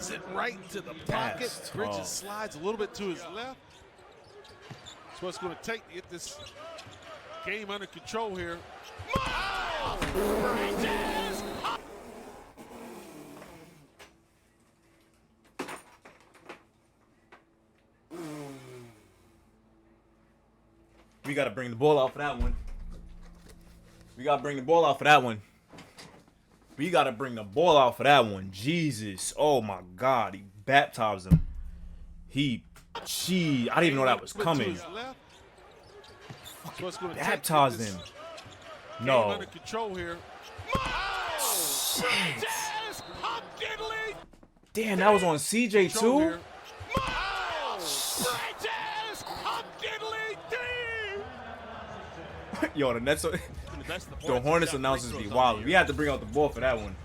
Kicks it right to the pocket. Bridges slides a little bit to his left. That's what it's going to take to get this game under control here. Bridges! We got to bring the ball out for that one. We got to bring the ball out for that one. We got to bring the ball out for that one. Jesus. Oh, my God. He baptized him. I didn't even know that was coming. Baptized him. No. Under control here. Damn, that was on CJ too? Yo, the Nets, the Hornets announcers be wild. We had to bring out the ball for that one.